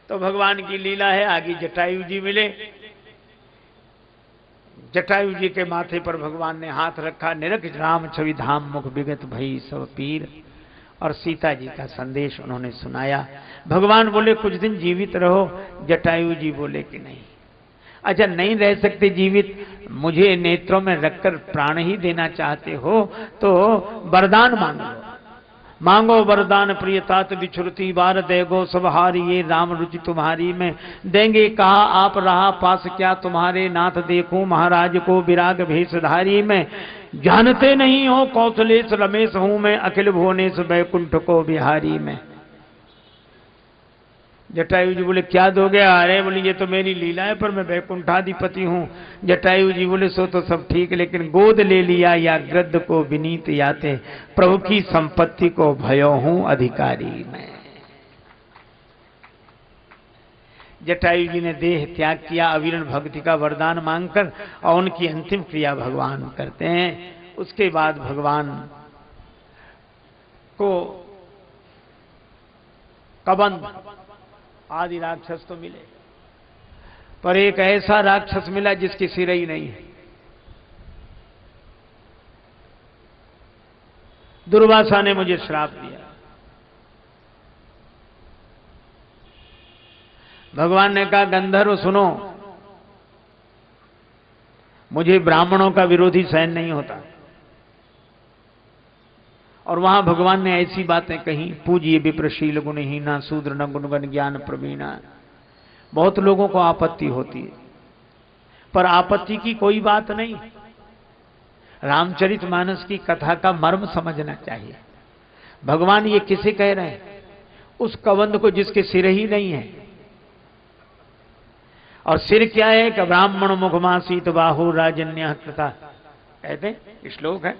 तो भगवान की लीला है, आगे जटायु जी मिले। जटायु जी के माथे पर भगवान ने हाथ रखा, निरख राम छवि धाम मुख विगत भई सब पीर, और सीता जी का संदेश उन्होंने सुनाया। भगवान बोले कुछ दिन जीवित रहो। जटायु जी बोले कि नहीं, अच्छा नहीं रह सकते जीवित, मुझे नेत्रों में रखकर प्राण ही देना चाहते हो तो वरदान मांगो। मांगो वरदान प्रिय तात बिछुरती बार देगो सब हारी, ये राम रुचि तुम्हारी में देंगे कहा आप रहा पास, क्या तुम्हारे नाथ देखूं महाराज को विराग भेषधारी में, जानते नहीं हो कौशलेश रमेश हूं मैं, अखिल भुवनेश बैकुंठ को बिहारी में। जटायु जी बोले क्या दोगे? अरे बोले ये तो मेरी लीला है, पर मैं वैकुंठाधिपति हूं। जटायु जी बोले सो तो सब ठीक, लेकिन गोद ले लिया या गृद्ध को विनीत याते, प्रभु की संपत्ति को भयो हूं अधिकारी मैं। जटायु जी ने देह त्याग किया अविरण भक्ति का वरदान मांगकर, और उनकी अंतिम क्रिया भगवान करते हैं। उसके बाद भगवान को कबंध आदि राक्षस तो मिले, पर एक ऐसा राक्षस मिला जिसकी सिर ही नहीं है। दुर्वासा ने मुझे श्राप दिया। भगवान ने कहा गंधर्व सुनो, मुझे ब्राह्मणों का विरोधी सहन नहीं होता। और वहां भगवान ने ऐसी बातें कही, पूजिए विप्रशील गुणहीना शूद्र न गुणगण ज्ञान प्रवीणा। बहुत लोगों को आपत्ति होती है, पर आपत्ति की कोई बात नहीं। रामचरितमानस की कथा का मर्म समझना चाहिए। भगवान ये किसे कह रहे हैं? उस कबंध को जिसके सिर ही नहीं है। और सिर क्या है कि ब्राह्मण मुखमासीत बाहु राजन्य कृता, कहते श्लोक है।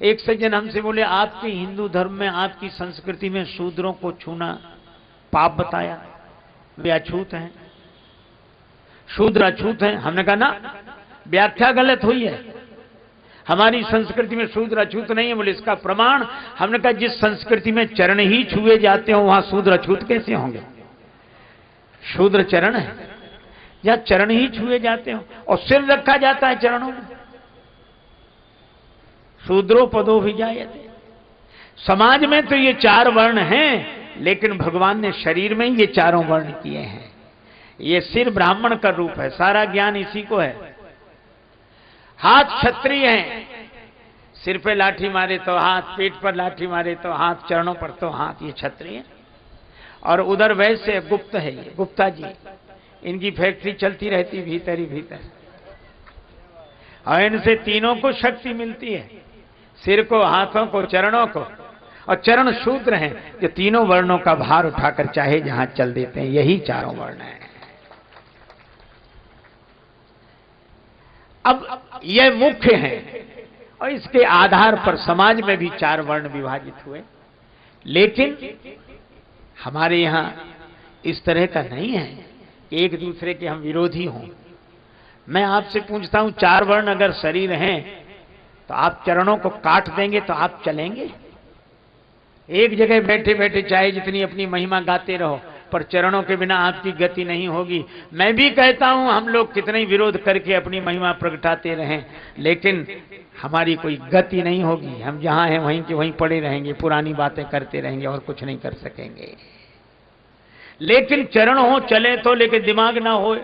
एक सज्जन हमसे बोले आपके हिंदू धर्म में, आपकी संस्कृति में शूद्रों को छूना पाप बताया, वे अछूत हैं, शूद्र अछूत हैं। हमने कहा ना, व्याख्या गलत हुई है। हमारी संस्कृति में शूद्र अछूत नहीं है। बोले इसका प्रमाण? हमने कहा जिस संस्कृति में चरण ही छुए जाते हो वहां शूद्र अछूत कैसे होंगे? शूद्र चरण है, या चरण ही छुए जाते हो और सिर रखा जाता है चरणों में। शूद्रो पदो भी जायते। समाज में तो ये चार वर्ण हैं, लेकिन भगवान ने शरीर में ये चारों वर्ण किए हैं। ये सिर ब्राह्मण का रूप है, सारा ज्ञान इसी को है। हाथ क्षत्रिय हैं, सिर पे लाठी मारे तो हाथ, पीठ पर लाठी मारे तो हाथ, चरणों पर तो हाथ, ये क्षत्रिय। और उधर वैसे गुप्त है, ये गुप्ता जी, इनकी फैक्ट्री चलती रहती भीतर ही भीतर, और इनसे तीनों को शक्ति मिलती है, सिर को, हाथों को, चरणों को। और चरण शूद्र हैं जो तीनों वर्णों का भार उठाकर चाहे जहां चल देते हैं। यही चारों वर्ण हैं। अब यह मुख्य हैं, और इसके आधार पर समाज में भी चार वर्ण विभाजित हुए। लेकिन हमारे यहां इस तरह का नहीं है कि एक दूसरे के हम विरोधी हों। मैं आपसे पूछता हूं, चार वर्ण अगर शरीर हैं तो आप चरणों को काट देंगे तो आप चलेंगे? एक जगह बैठे बैठे चाहे जितनी अपनी महिमा गाते रहो, पर चरणों के बिना आपकी गति नहीं होगी। मैं भी कहता हूं हम लोग कितने विरोध करके अपनी महिमा प्रगटाते रहें, लेकिन हमारी कोई गति नहीं होगी। हम जहां हैं वहीं के वहीं पड़े रहेंगे, पुरानी बातें करते रहेंगे और कुछ नहीं कर सकेंगे। लेकिन चरण हो चले तो, लेकिन दिमाग ना हो,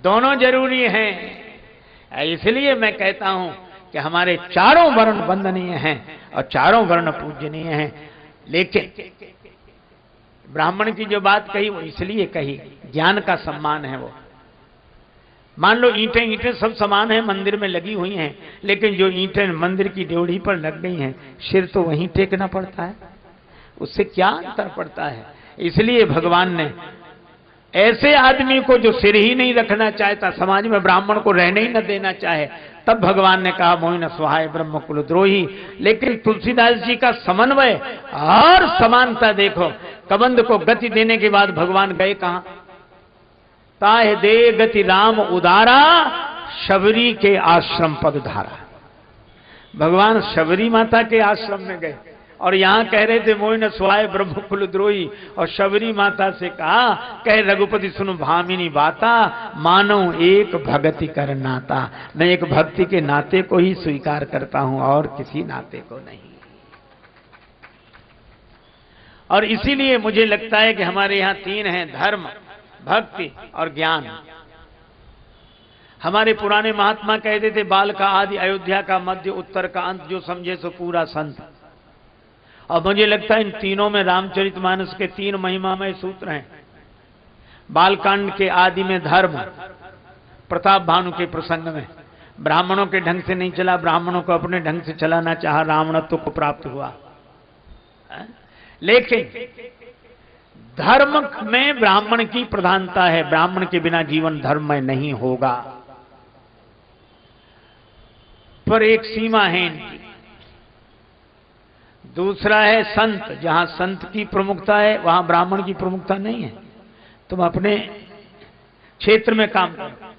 दोनों जरूरी हैं। इसलिए मैं कहता हूं कि हमारे चारों वर्ण वंदनीय हैं और चारों वर्ण पूजनीय हैं। लेकिन ब्राह्मण की जो बात कही वो इसलिए कही, ज्ञान का सम्मान है वो। मान लो ईंटें सब समान हैं, मंदिर में लगी हुई हैं, लेकिन जो ईंटें मंदिर की ड्योढ़ी पर लग गई हैं, सिर तो वहीं टेकना पड़ता है, उससे क्या अंतर पड़ता है? इसलिए भगवान ने ऐसे आदमी को जो सिर ही नहीं रखना चाहता, समाज में ब्राह्मण को रहने ही न देना चाहे, तब भगवान ने कहा मोहिन स्वाहाय ब्रह्म कुलद्रोही। लेकिन तुलसीदास जी का समन्वय और समानता देखो। कबंध को गति देने के बाद भगवान गए कहां? ताहे दे गति राम उदारा, शबरी के आश्रम पग धारा। भगवान शबरी माता के आश्रम में गए और यहां कह रहे थे मोहि न सुहाए ब्रह्म कुलद्रोही, और शबरी माता से कहा, कहे रघुपति सुनो भामिनी बाता, मानो एक भगति कर नाता। मैं एक भक्ति के नाते को ही स्वीकार करता हूं और किसी नाते को नहीं। और इसीलिए मुझे लगता है कि हमारे यहां तीन हैं, धर्म, भक्ति और ज्ञान। हमारे पुराने महात्मा कहते थे, बाल का आदि, अयोध्या का मध्य, उत्तर का अंत, जो समझे सो पूरा संत। और मुझे लगता है इन तीनों में रामचरितमानस के 3 महिमामय सूत्र हैं। बालकांड के आदि में धर्म, प्रताप भानु के प्रसंग में ब्राह्मणों के ढंग से नहीं चला, ब्राह्मणों को अपने ढंग से चलाना चाहा, रावणत्व को प्राप्त हुआ। लेकिन धर्म में ब्राह्मण की प्रधानता है, ब्राह्मण के बिना जीवन धर्ममय नहीं होगा। पर एक सीमा है इनकी। दूसरा है संत, जहां संत की प्रमुखता है वहां ब्राह्मण की प्रमुखता नहीं है। तुम अपने क्षेत्र में काम करो,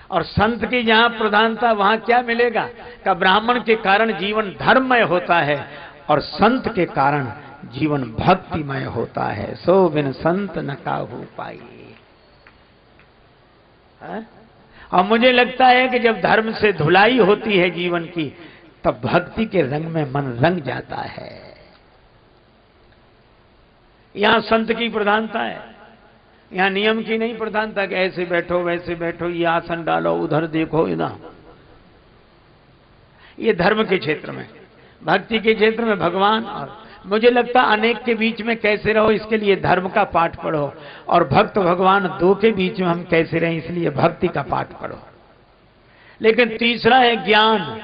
और संत की जहां प्रधानता वहां क्या मिलेगा कि ब्राह्मण के कारण जीवन धर्ममय होता है और संत के कारण जीवन भक्तिमय होता है। सो बिन संत न काहू पाई। और मुझे लगता है कि जब धर्म से धुलाई होती है जीवन की, तब भक्ति के रंग में मन रंग जाता है। यहां संत की प्रधानता है, यहां नियम की नहीं प्रधानता कि ऐसे बैठो वैसे बैठो, ये आसन डालो, उधर देखो, इधर। ये धर्म के क्षेत्र में। भक्ति के क्षेत्र में भगवान, और मुझे लगता अनेक के बीच में कैसे रहो, इसके लिए धर्म का पाठ पढ़ो, और भक्त भगवान 2 के बीच में हम कैसे रहें, इसलिए भक्ति का पाठ पढ़ो। लेकिन तीसरा है ज्ञान।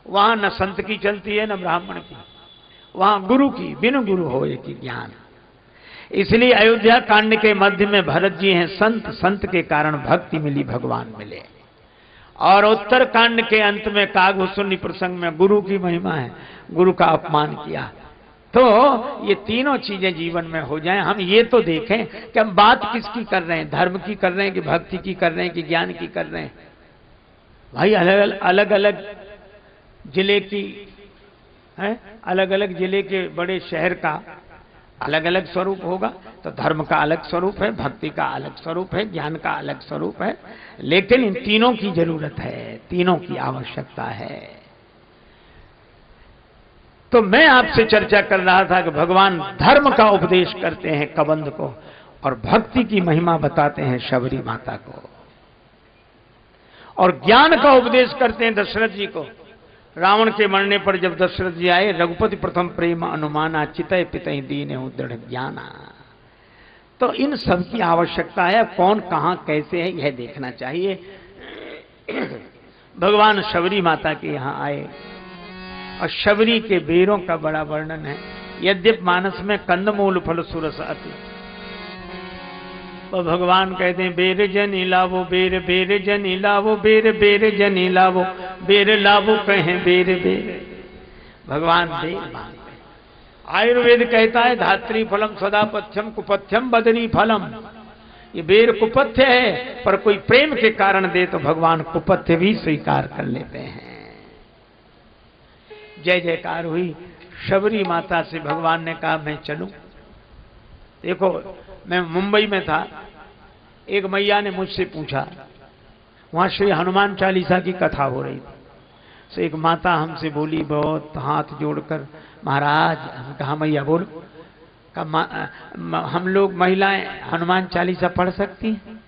वहां न संत की चलती है न ब्राह्मण की, वहां गुरु की, बिन गुरु होए की ज्ञान। इसलिए अयोध्या कांड के मध्य में भरत जी हैं संत, संत के कारण भक्ति मिली, भगवान मिले। और उत्तर कांड के अंत में कागभूषुंडी प्रसंग में गुरु की महिमा है, गुरु का अपमान किया। तो ये तीनों चीजें जीवन में हो जाएं, हम ये तो देखें कि हम बात किसकी कर रहे हैं, धर्म की कर रहे हैं कि भक्ति की कर रहे हैं कि ज्ञान की कर रहे हैं। भाई अलग अलग जिले की है, अलग अलग जिले के बड़े शहर का अलग अलग स्वरूप होगा। तो धर्म का अलग स्वरूप है, भक्ति का अलग स्वरूप है, ज्ञान का अलग स्वरूप है, लेकिन इन तीनों की जरूरत है, तीनों की आवश्यकता है। तो मैं आपसे चर्चा कर रहा था कि भगवान धर्म का उपदेश करते हैं कबंध को, और भक्ति की महिमा बताते हैं शबरी माता को, और ज्ञान का उपदेश करते हैं दशरथ जी को। रावण के मरने पर जब दशरथ जी आए, रघुपति प्रथम प्रेम अनुमाना, चितय पितय दीन दृढ़ ज्ञाना। तो इन सब की आवश्यकता है, कौन कहां कैसे है यह देखना चाहिए। भगवान शबरी माता के यहां आए, और शबरी के बेरों का बड़ा वर्णन है। यद्यप मानस में कंदमूल फल सुरस अति, तो भगवान कहते हैं बेर जनी लावो, बेर बेर जनी लावो, बेर बेर जनी लावो, बेर लावो कहें बेर बेर। भगवान बेर मांगते हैं। आयुर्वेद कहता है धात्री फलम सदा पथ्यम कुपथ्यम बदनी फलम। ये बेर कुपथ्य है, पर कोई प्रेम के कारण दे तो भगवान कुपथ्य भी स्वीकार कर लेते हैं। जय जयकार हुई। शबरी माता से भगवान ने कहा मैं चलूं। देखो मैं मुंबई में था, एक मैया ने मुझसे पूछा, वहां श्री हनुमान चालीसा की कथा हो रही थी। तो एक माता हमसे बोली बहुत हाथ जोड़कर, महाराज, हम कहा मैया बोलो, हम लोग महिलाएं हनुमान चालीसा पढ़ सकती हैं?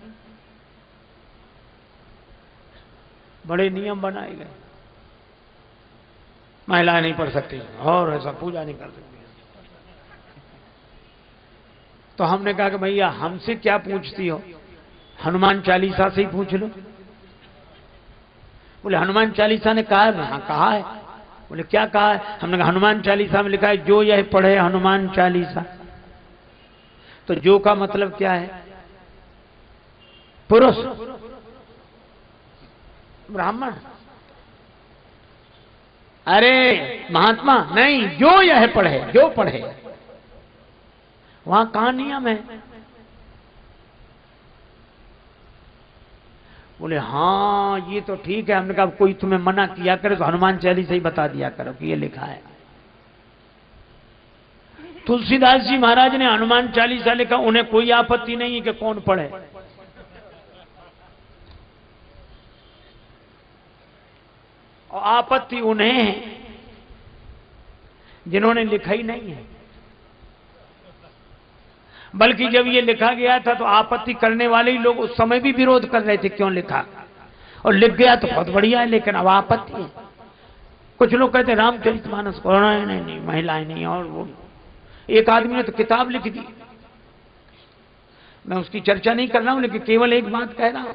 बड़े नियम बनाए गए, महिलाएं नहीं पढ़ सकती और ऐसा पूजा नहीं कर सकती। तो हमने कहा कि भैया हमसे क्या पूछती हो, हनुमान चालीसा से ही पूछ लो। बोले हनुमान चालीसा ने कहा है? हाँ कहा है। बोले क्या कहा है? हमने कहा हनुमान चालीसा में लिखा है जो यह पढ़े हनुमान चालीसा। तो जो का मतलब क्या है? पुरुष, ब्राह्मण। अरे महात्मा नहीं, जो यह पढ़े, जो पढ़े। वहां कहां नियम है? बोले हाँ ये तो ठीक है। हमने कहा कोई तुम्हें मना किया करे तो हनुमान चालीसा ही बता दिया करो कि ये लिखा है। तुलसीदास जी महाराज ने हनुमान चालीसा लिखा, उन्हें कोई आपत्ति नहीं है कि कौन पढ़े। और आपत्ति उन्हें है जिन्होंने लिखा ही नहीं है। बल्कि जब ये लिखा गया था तो आपत्ति करने वाले ही लोग उस समय भी विरोध कर रहे थे, क्यों लिखा, और लिख गया तो बहुत बढ़िया है, लेकिन अब आपत्ति है। कुछ लोग कहते रामचरितमानस को नहीं महिलाएं नहीं, और वो एक आदमी ने तो किताब लिख दी। मैं उसकी चर्चा नहीं कर रहा हूं, लेकिन केवल एक बात कह रहा हूं।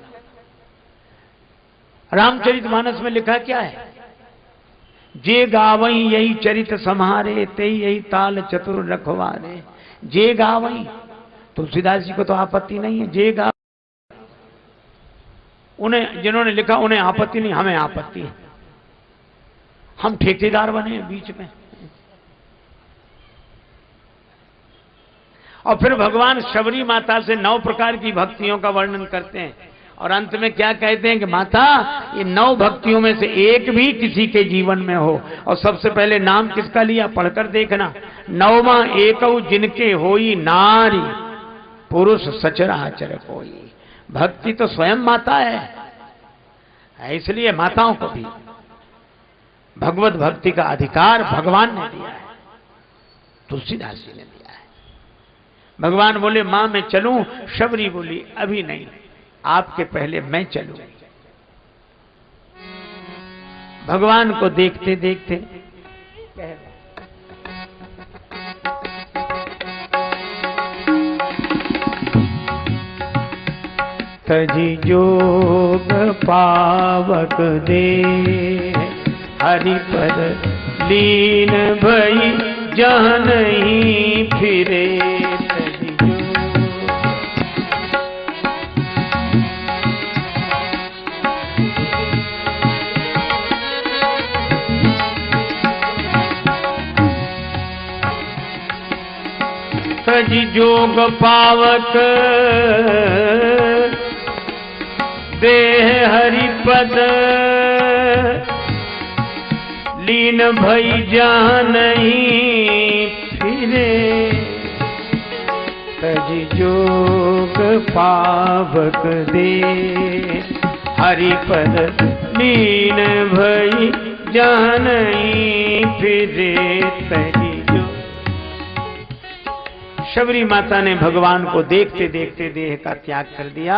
रामचरितमानस में लिखा क्या है, जे गावई यही चरित सम्हारे, ते यही ताल चतुर रखवारे। जे गावई, तुलसीदास जी को तो आपत्ति नहीं है। जे गा, उन्हें जिन्होंने लिखा उन्हें आपत्ति नहीं, हमें आपत्ति है। हम ठेकेदार बने बीच में। और फिर भगवान शबरी माता से 9 प्रकार की भक्तियों का वर्णन करते हैं, और अंत में क्या कहते हैं कि माता ये 9 भक्तियों में से एक भी किसी के जीवन में हो। और सबसे पहले नाम किसका लिया, पढ़कर देखना, 9वां एकौ जिनके होई नारी, पुरुष सचराचर कोई। भक्ति तो स्वयं माता है, इसलिए माताओं को भी भगवत भक्ति का अधिकार भगवान ने दिया है, तुलसीदास जी ने दिया है। भगवान बोले मां मैं चलूं, शबरी बोली अभी नहीं, आपके पहले मैं चलूं। भगवान को देखते देखते तजी जोग पावक दे, हरिपद लीन भई जहाँ नहीं फिरे। तजी जोग पावक देह हरिपद, लीन भई जहाँ नहीं फिरे। तजी जोग पावक दे, हरिपद लीन भई जहाँ नहीं फिरे। तजी शबरी माता ने भगवान को देखते देखते देह का त्याग कर दिया।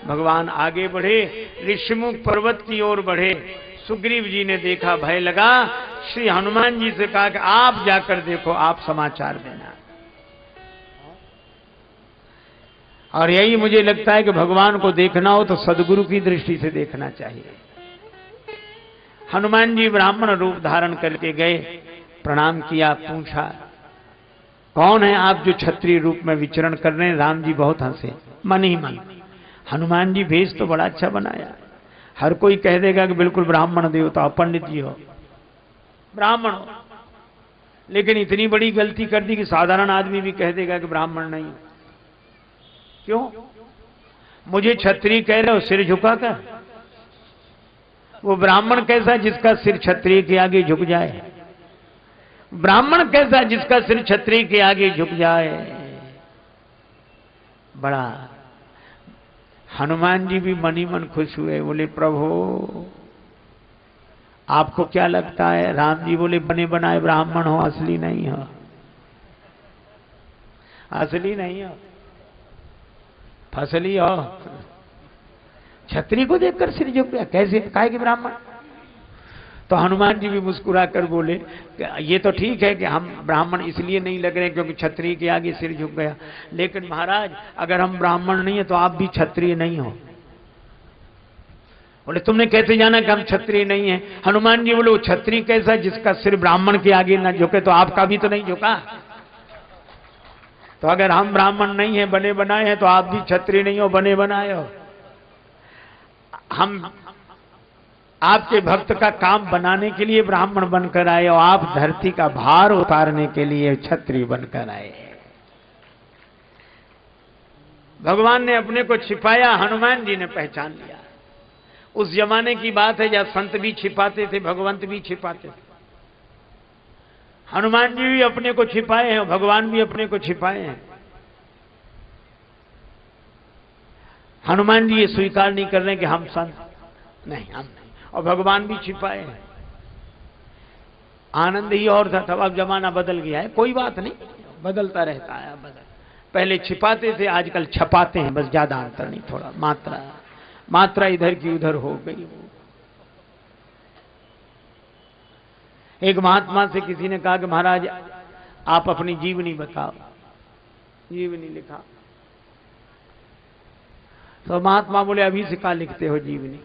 भगवान आगे बढ़े, ऋषिमुख पर्वत की ओर बढ़े। सुग्रीव जी ने देखा, भय लगा। श्री हनुमान जी से कहा कि आप जाकर देखो, आप समाचार देना। और यही मुझे लगता है कि भगवान को देखना हो तो सदगुरु की दृष्टि से देखना चाहिए। हनुमान जी ब्राह्मण रूप धारण करके गए, प्रणाम किया, पूछा कौन है आप जो क्षत्रिय रूप में विचरण कर रहे हैं। राम जी बहुत हंसे, मन ही मन। हनुमान जी भेष तो बड़ा अच्छा बनाया, हर कोई कह देगा कि बिल्कुल ब्राह्मण देवता, पंडित जी हो, ब्राह्मण हो, लेकिन इतनी बड़ी गलती कर दी कि साधारण आदमी भी कह देगा कि ब्राह्मण नहीं। क्यों? मुझे क्षत्रिय कह रहे हो सिर झुकाकर, वो ब्राह्मण कैसा जिसका सिर क्षत्रिय के आगे झुक जाए? ब्राह्मण कैसा जिसका सिर क्षत्रिय के आगे झुक जाए? बड़ा। हनुमान जी भी मन ही मन खुश हुए, बोले प्रभु आपको क्या लगता है? राम जी बोले बने बनाए ब्राह्मण हो, असली नहीं हो, असली नहीं हो, फसली हो। क्षत्रिय को देखकर सिर झुक गया, कैसे काहे कि ब्राह्मण? तो हनुमान जी भी मुस्कुरा कर बोले ये तो ठीक है कि हम ब्राह्मण इसलिए नहीं लग रहे क्योंकि क्षत्रिय के आगे सिर झुक गया, लेकिन महाराज अगर हम ब्राह्मण नहीं है तो आप भी क्षत्रिय नहीं हो। बोले तुमने कैसे जाना कि हम क्षत्रिय नहीं है? हनुमान जी बोले वो क्षत्रिय कैसा जिसका सिर ब्राह्मण के आगे न झुके, तो आपका भी तो नहीं झुका। तो अगर हम ब्राह्मण नहीं है, बने बनाए हैं, तो आप भी क्षत्रिय नहीं हो, बने बनाए हो। हम आपके भक्त का काम बनाने के लिए ब्राह्मण बनकर आए और आप धरती का भार उतारने के लिए क्षत्रिय बनकर आए। भगवान ने अपने को छिपाया, हनुमान जी ने पहचान लिया। उस जमाने की बात है जब संत भी छिपाते थे, भगवंत भी छिपाते थे। हनुमान जी भी अपने को छिपाए हैं, भगवान भी अपने को छिपाए हैं। हनुमान जी ये स्वीकार नहीं कर रहे कि हम संत नहीं, हम नहीं, और भगवान भी छिपाए हैं। आनंद ही और था, तब अब जमाना बदल गया है, कोई बात नहीं, बदलता रहता है। पहले छिपाते थे, आजकल छपाते हैं, बस ज्यादा अंतर नहीं, थोड़ा मात्रा इधर की उधर हो गई। एक महात्मा से किसी ने कहा कि महाराज आप अपनी जीवनी बताओ, जीवनी लिखा। तो महात्मा बोले अभी से क्या लिखते हो जीवनी,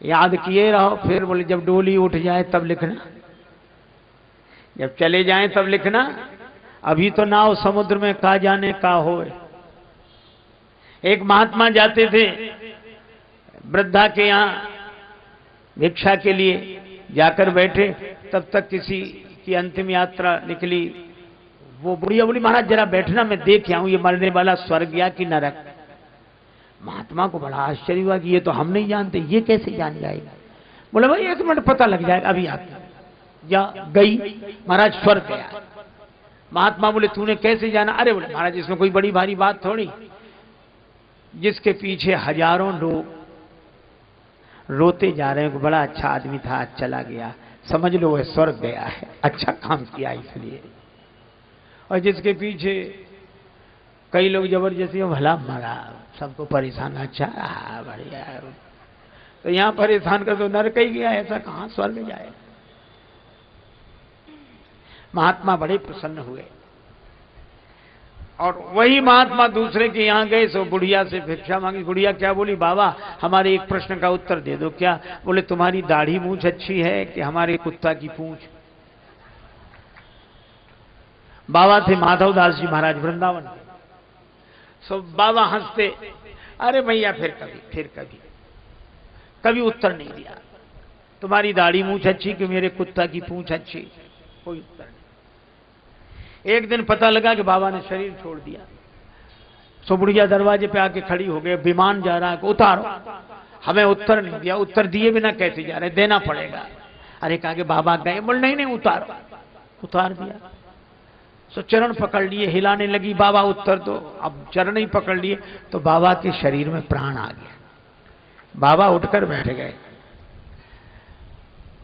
याद किए रहो। फिर बोले जब डोली उठ जाए तब लिखना, जब चले जाएं तब लिखना, अभी तो नाव समुद्र में का जाने का होए। एक महात्मा जाते थे वृद्धा के यहां भिक्षा के लिए, जाकर बैठे, तब तक किसी की अंतिम यात्रा निकली। वो बुढ़िया बोली महाराज जरा बैठना, मैं देख आऊं ये मरने वाला स्वर्ग या कि नरक। महात्मा को बड़ा आश्चर्य हुआ कि ये तो हम नहीं जानते, ये कैसे जान जाएगा। बोले भाई 1 मिनट पता लग जाएगा, अभी आते। या गई, महाराज स्वर्ग गया। महात्मा बोले तूने कैसे जाना। अरे बोले महाराज इसमें कोई बड़ी भारी बात थोड़ी, जिसके पीछे हजारों लोग रोते जा रहे हैं, बड़ा अच्छा आदमी था आज चला गया, समझ लो वह स्वर्ग गया है, अच्छा काम किया इसलिए। और जिसके पीछे कई लोग जबरदस्ती भला मरा, सबको परेशान, अच्छा बढ़िया, तो यहां परेशान कर दो नरक ही गया, ऐसा कहां स्वर्ग जाए। महात्मा बड़े प्रसन्न हुए। और वही महात्मा दूसरे के यहां गए, सो बुढ़िया से भिक्षा मांगी। बुढ़िया क्या बोली, बाबा हमारे एक प्रश्न का उत्तर दे दो। क्या? बोले तुम्हारी दाढ़ी मूंछ अच्छी है कि हमारे कुत्ता की पूंछ। बाबा थे माधवदास जी महाराज वृंदावन। सो बाबा हंसते, अरे भैया फिर कभी उत्तर नहीं दिया। तुम्हारी दाढ़ी मूंछ अच्छी कि मेरे कुत्ता की पूंछ अच्छी, कोई उत्तर नहीं। एक दिन पता लगा कि बाबा ने शरीर छोड़ दिया। सो बुढ़िया दरवाजे पे आके खड़ी हो गए, विमान जा रहा है, उतारो। हमें उत्तर नहीं दिया, उत्तर दिए बिना कैसे जा रहे, देना पड़ेगा। अरे कहा कि बाबा गए, बोल नहीं उतारो, उतार दिया। सो चरण पकड़ लिए, हिलाने लगी, बाबा उत्तर दो। अब चरण ही पकड़ लिए तो बाबा के शरीर में प्राण आ गया। बाबा उठकर बैठ गए।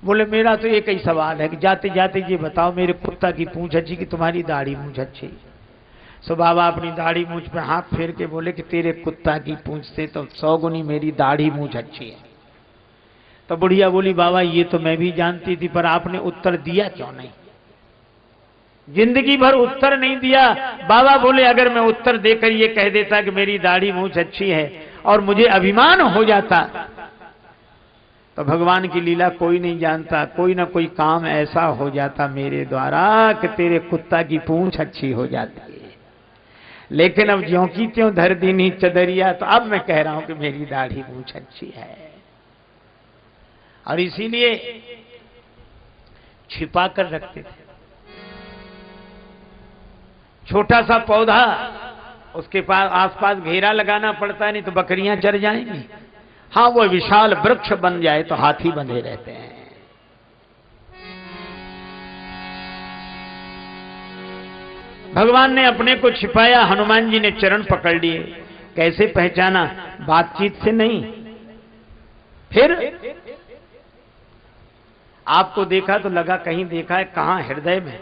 बोले मेरा तो एक ही सवाल है कि जाते जाते ये बताओ मेरे कुत्ता की पूंछ अच्छी कि तुम्हारी दाढ़ी मूंछ अच्छी। सो बाबा अपनी दाढ़ी मूंछ पे हाथ फेर के बोले कि तेरे कुत्ता की पूंछ से तो 100 गुनी मेरी दाढ़ी मूंछ अच्छी है। तो बुढ़िया बोली बाबा ये तो मैं भी जानती थी, पर आपने उत्तर दिया क्यों नहीं? जिंदगी भर उत्तर नहीं दिया। बाबा बोले अगर मैं उत्तर देकर ये कह देता कि मेरी दाढ़ी मूंछ अच्छी है और मुझे अभिमान हो जाता, तो भगवान की लीला कोई नहीं जानता, कोई ना कोई काम ऐसा हो जाता मेरे द्वारा कि तेरे कुत्ता की पूंछ अच्छी हो जाती है। लेकिन अब ज्यों की त्यों धर दीनी चदरिया, तो अब मैं कह रहा हूं कि मेरी दाढ़ी मूंछ अच्छी है। और इसीलिए छिपा कर रखते थे। छोटा सा पौधा, उसके पास आसपास घेरा लगाना पड़ता है, नहीं तो बकरियां चर जाएंगी। हाँ वो विशाल वृक्ष बन जाए तो हाथी बंधे रहते हैं। भगवान ने अपने को छिपाया, हनुमान जी ने चरण पकड़ लिए। कैसे पहचाना? बातचीत से नहीं। फिर आपको देखा तो लगा कहीं देखा है, कहां? हृदय में।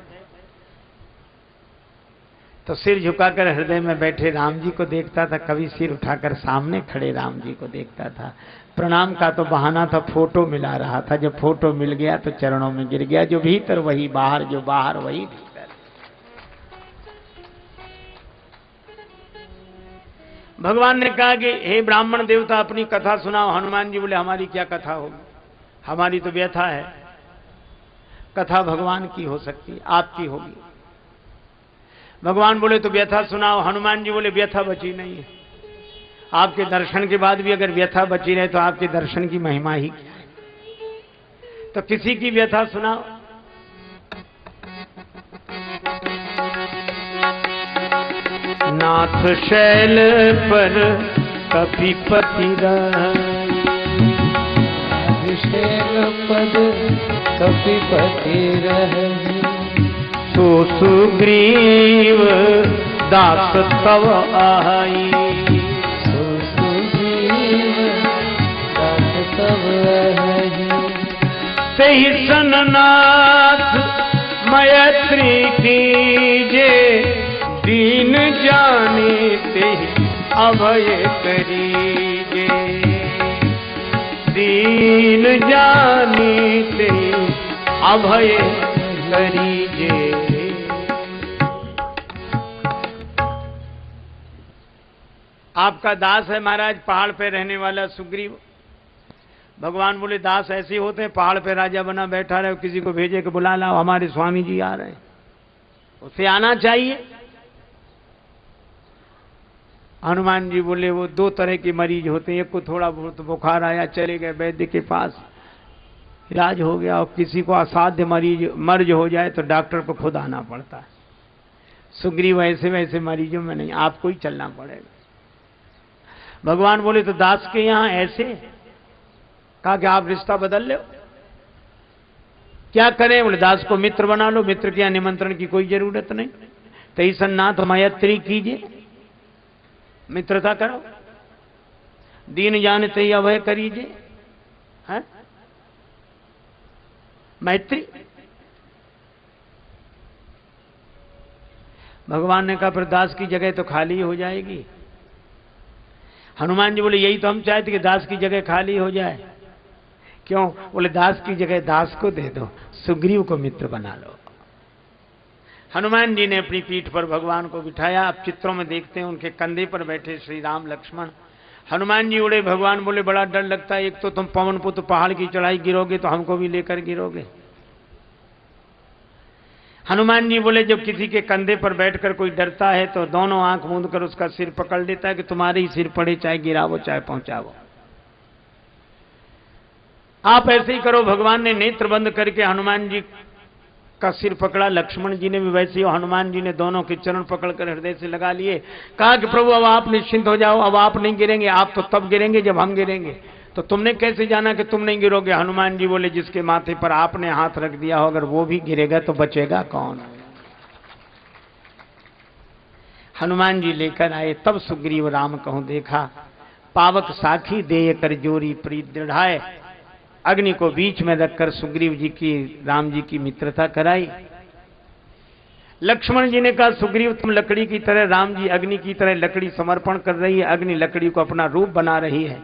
तो सिर झुकाकर हृदय में बैठे राम जी को देखता था, कभी सिर उठाकर सामने खड़े राम जी को देखता था। प्रणाम का तो बहाना था, फोटो मिला रहा था। जब फोटो मिल गया तो चरणों में गिर गया। जो भीतर वही बाहर, जो बाहर वही भीतर। भगवान ने कहा कि हे ब्राह्मण देवता अपनी कथा सुनाओ। हनुमान जी बोले हमारी क्या कथा होगी, हमारी तो व्यथा है। कथा भगवान की हो सकती है, आपकी होगी। भगवान बोले तो व्यथा सुनाओ। हनुमान जी बोले व्यथा बची नहीं है। आपके दर्शन के बाद भी अगर व्यथा बची रहे तो आपके दर्शन की महिमा ही क्या है। तो किसी की व्यथा सुनाओ। नाथ शैल पर कपिपति रहे, कुशेल पद कपिपति रही। सो सुग्रीव दास तव आई। सो सुग्रीव दास तव आई। तेहि सननाथ मैत्री कीजे, दीन जाने तेहि अभय करीजे। दीन जाने तेहि अभय करीजे। आपका दास है महाराज, पहाड़ पे रहने वाला सुग्रीव। भगवान बोले दास ऐसे होते हैं, पहाड़ पे राजा बना बैठा रहे, किसी को भेजे कि बुला लाओ हमारे स्वामी जी आ रहे हैं, उसे आना चाहिए। हनुमान जी बोले वो दो तरह के मरीज होते हैं, एक को थोड़ा बहुत बुखार आया चले गए वैद्य के पास, इलाज हो गया, और किसी को असाध्य मर्ज हो जाए तो डॉक्टर को खुद आना पड़ता है। सुग्रीव ऐसे वैसे मरीजों में नहीं, आपको ही चलना पड़ेगा। भगवान बोले तो दास के यहां ऐसे, कहा कि आप रिश्ता बदल लो, क्या करें? बोले दास को मित्र बना लो, मित्र के यहां निमंत्रण की कोई जरूरत नहीं। तई सन्नाथ मैत्री कीजिए, मित्रता करो, दीन जानते ही अभय करीजिए, है मैत्री। भगवान ने कहा पर दास की जगह तो खाली हो जाएगी। हनुमान जी बोले यही तो हम चाहते कि दास की जगह खाली हो जाए। क्यों? बोले दास की जगह दास को दे दो, सुग्रीव को मित्र बना लो। हनुमान जी ने अपनी पीठ पर भगवान को बिठाया। आप चित्रों में देखते हैं उनके कंधे पर बैठे श्री राम लक्ष्मण। हनुमान जी उड़े, भगवान बोले बड़ा डर लगता है, एक तो तुम पवन पुत्र पहाड़ की चढ़ाई गिरोगे तो हमको भी लेकर गिरोगे। हनुमान जी बोले जब किसी के कंधे पर बैठकर कोई डरता है तो दोनों आंख मूंद कर उसका सिर पकड़ लेता है कि तुम्हारे ही सिर पड़े, चाहे गिरावो चाहे पहुंचावो। आप ऐसे ही करो। भगवान ने नेत्र बंद करके हनुमान जी का सिर पकड़ा, लक्ष्मण जी ने भी वैसे ही, हनुमान जी ने दोनों के चरण पकड़कर हृदय से लगा लिए। कहा कि प्रभु अब आप निश्चिंत हो जाओ, अब आप नहीं गिरेंगे, आप तो तब गिरेंगे जब हम गिरेंगे। तो तुमने कैसे जाना कि तुम नहीं गिरोगे? हनुमान जी बोले जिसके माथे पर आपने हाथ रख दिया हो अगर वो भी गिरेगा तो बचेगा कौन? हनुमान जी लेकर आए, तब सुग्रीव राम कहूं देखा, पावक साखी देय कर जोरी प्रीत दृढ़ाए। अग्नि को बीच में रखकर सुग्रीव जी की राम जी की मित्रता कराई। लक्ष्मण जी ने कहा सुग्रीव तुम लकड़ी की तरह, राम जी अग्नि की तरह लकड़ी समर्पण कर रही है, अग्नि लकड़ी को अपना रूप बना रही है।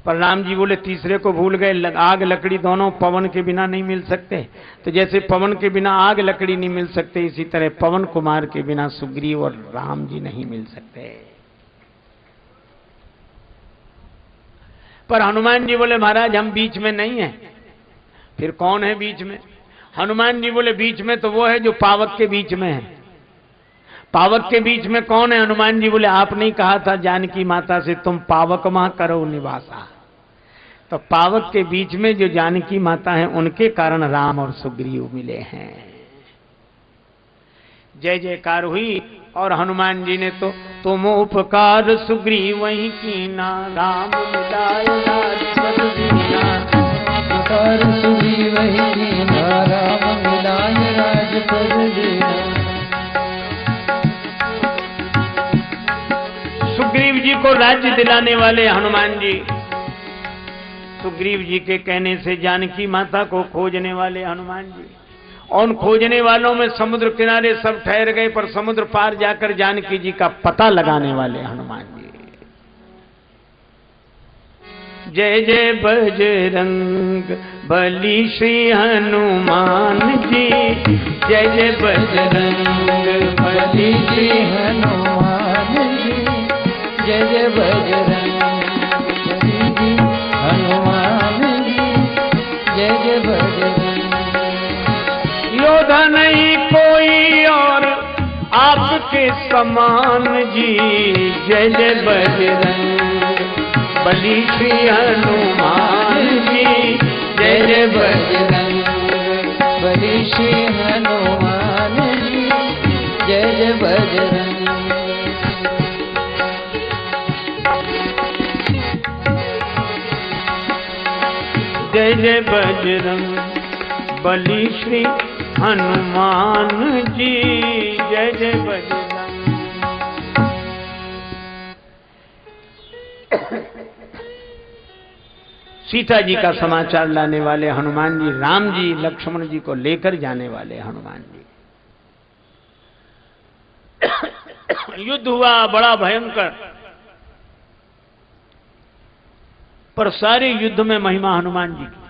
पर राम जी बोले तीसरे को भूल गए, आग लकड़ी दोनों पवन के बिना नहीं मिल सकते। तो जैसे पवन के बिना आग लकड़ी नहीं मिल सकते, इसी तरह पवन कुमार के बिना सुग्रीव और राम जी नहीं मिल सकते। पर हनुमान जी बोले महाराज हम बीच में नहीं हैं। फिर कौन है बीच में? हनुमान जी बोले बीच में तो वो है जो पावक के बीच में है। पावक के बीच में कौन है? हनुमान जी बोले आपने कहा था जानकी माता से तुम पावक मां करो निवासा। तो पावक के बीच में जो जानकी माता है उनके कारण राम और सुग्रीव मिले हैं। जय जयकार हुई। और हनुमान जी ने तो तुम उपकार सुग्रीव वहीं कीना, राम मिलाय राजपद दीना। उपकार सुग्रीव वहीं कीना, राम मिलाय राजपद दीना। सुग्रीव जी को राज्य दिलाने वाले हनुमान जी, सुग्रीव जी के कहने से जानकी माता को खोजने वाले हनुमान जी, और खोजने वालों में समुद्र किनारे सब ठहर गए, पर समुद्र पार जाकर जानकी जी का पता लगाने वाले हनुमान जी। जय जय बजरंग बली श्री हनुमान जी, जय जय बजरंग बली श्री हनुमान जी, जय जय बजरंग बली हनुमान जी, जय जय बजरंग। योद्धा नहीं कोई और आपके समान जी, जय जय बजरंग बली श्री हनुमान जी, जय जय बजरंग बली श्री हनुमान जी, जय जय बजरंग। जय जय बजरंग बली श्री हनुमान जी, जय जय बजरंग। सीता जी का समाचार लाने वाले हनुमान जी, राम जी लक्ष्मण जी को लेकर जाने वाले हनुमान जी। युद्ध हुआ बड़ा भयंकर, पर सारे युद्ध में महिमा हनुमान जी की।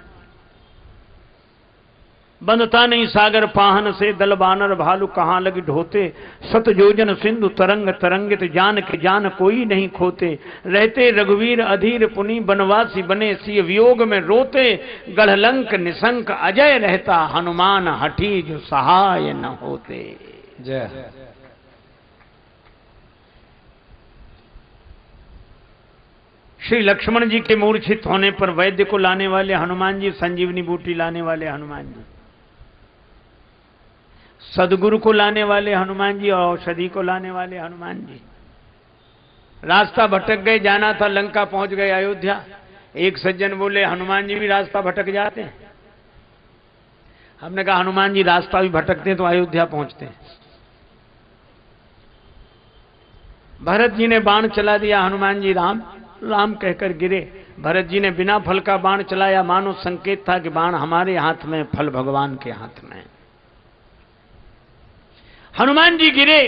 बंधता नहीं सागर पाहन से, दल बानर भालू कहां लगी ढोते। सत योजन सिंधु तरंग तरंगित, जान के जान कोई नहीं खोते। रहते रघुवीर अधीर पुनि, बनवासी बने सिय वियोग में रोते। गढ़लंक निशंक अजय रहता, हनुमान हठी जो सहाय न होते। जय। श्री लक्ष्मण जी के मूर्छित होने पर वैद्य को लाने वाले हनुमान जी, संजीवनी बूटी लाने वाले हनुमान जी, सदगुरु को लाने वाले हनुमान जी, औषधि को लाने वाले हनुमान जी। रास्ता भटक गए, जाना था लंका, पहुंच गए अयोध्या। एक सज्जन बोले हनुमान जी भी रास्ता भटक जाते हैं। हमने कहा हनुमान जी रास्ता भी भटकते हैं तो अयोध्या पहुंचते हैं। भरत जी ने बाण चला दिया, हनुमान जी राम राम कहकर गिरे। भरत जी ने बिना फल का बाण चलाया, मानो संकेत था कि बाण हमारे हाथ में, फल भगवान के हाथ में। हनुमान जी गिरे,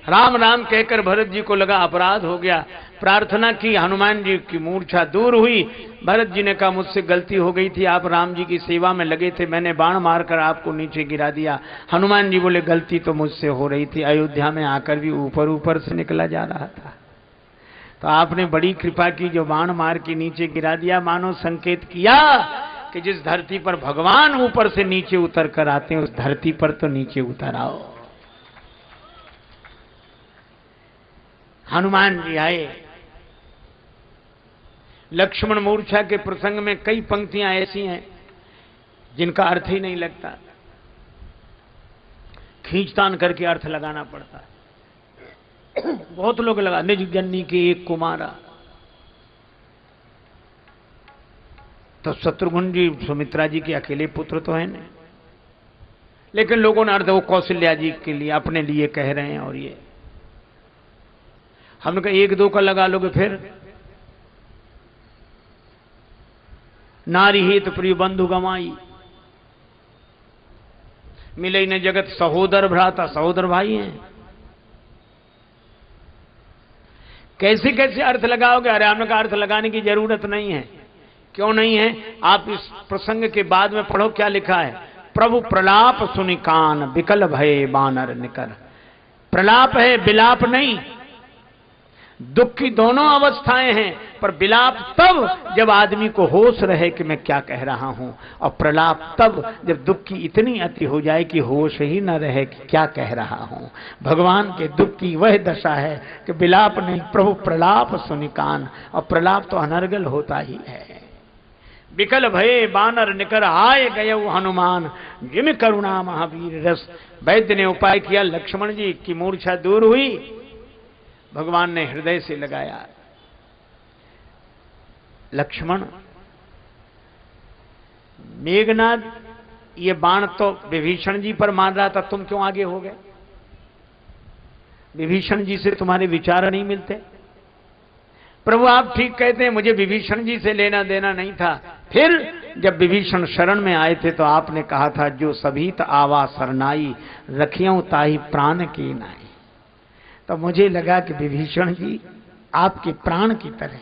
राम राम कहकर भरत जी को लगा अपराध हो गया। प्रार्थना की, हनुमान जी की मूर्छा दूर हुई। भरत जी ने कहा मुझसे गलती हो गई थी, आप राम जी की सेवा में लगे थे, मैंने बाण मारकर आपको नीचे गिरा दिया। हनुमान जी बोले गलती तो मुझसे हो रही थी, अयोध्या में आकर भी ऊपर ऊपर से निकला जा रहा था, तो आपने बड़ी कृपा की जो बाण मार के नीचे गिरा दिया। मानो संकेत किया कि जिस धरती पर भगवान ऊपर से नीचे उतर कर आते हैं, उस धरती पर तो नीचे उतर आओ। हनुमान जी आए। लक्ष्मण मूर्छा के प्रसंग में कई पंक्तियां ऐसी हैं जिनका अर्थ ही नहीं लगता, खींचतान करके अर्थ लगाना पड़ता है। बहुत लोग लगा, निज जननी के एक कुमारा, तो शत्रुघ्न जी सुमित्रा जी के अकेले पुत्र तो है नहीं, लेकिन लोगों ने अर्थ वो कौशल्या जी के लिए, अपने लिए कह रहे हैं। और ये हमने कहा एक दो का लगा लोगे फिर। नारी हित प्रिय बंधु गमाई, मिले न जगत सहोदर भ्राता, सहोदर भाई हैं। कैसे कैसे अर्थ लगाओगे? अरे हमने कहा अर्थ लगाने की जरूरत नहीं है। क्यों नहीं है? आप इस प्रसंग के बाद में पढ़ो क्या लिखा है। प्रभु प्रलाप सुनि कान, विकल भये बानर निकर। प्रलाप है, विलाप नहीं। दुख की दोनों अवस्थाएं हैं, पर विलाप तब जब आदमी को होश रहे कि मैं क्या कह रहा हूं, और प्रलाप तब जब दुख की इतनी अति हो जाए कि होश ही न रहे कि क्या कह रहा हूं। भगवान के दुख की वह दशा है कि विलाप नहीं, प्रभु प्रलाप सुनि कान, और प्रलाप तो अनर्गल होता ही है। विकल भये बानर निकर, आए गए हनुमान, जिम करुणा महावीर रस। वैद्य ने उपाय किया, लक्ष्मण जी की मूर्छा दूर हुई। भगवान ने हृदय से लगाया, लक्ष्मण मेघनाद ये बाण तो विभीषण जी पर मार रहा था, तुम क्यों आगे हो गए? विभीषण जी से तुम्हारे विचार नहीं मिलते? प्रभु आप ठीक कहते हैं, मुझे विभीषण जी से लेना देना नहीं था। फिर जब विभीषण शरण में आए थे तो आपने कहा था, जो सभीत आवा सरनाई, रखियों ताही प्राण की नाई। तो मुझे लगा कि विभीषण जी आपके प्राण की तरह।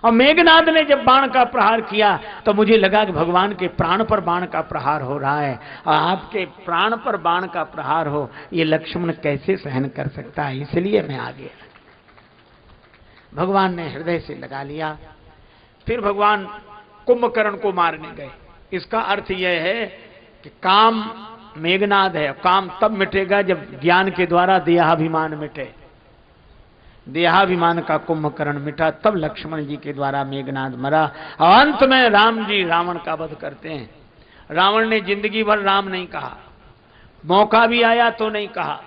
और मेघनाद ने जब बाण का प्रहार किया तो मुझे लगा कि भगवान के प्राण पर बाण का प्रहार हो रहा है, और आपके प्राण पर बाण का प्रहार हो, ये लक्ष्मण कैसे सहन कर सकता है? इसलिए मैं आ गया। भगवान ने हृदय से लगा लिया। फिर भगवान कुंभकर्ण को मारने गए। इसका अर्थ यह है कि काम मेघनाद है, काम तब मिटेगा जब ज्ञान के द्वारा देहाभिमान मिटे। देहाभिमान का कुंभकर्ण मिटा, तब लक्ष्मण जी के द्वारा मेघनाद मरा। और अंत में राम जी रावण का वध करते हैं। रावण ने जिंदगी भर राम नहीं कहा, मौका भी आया तो नहीं कहा।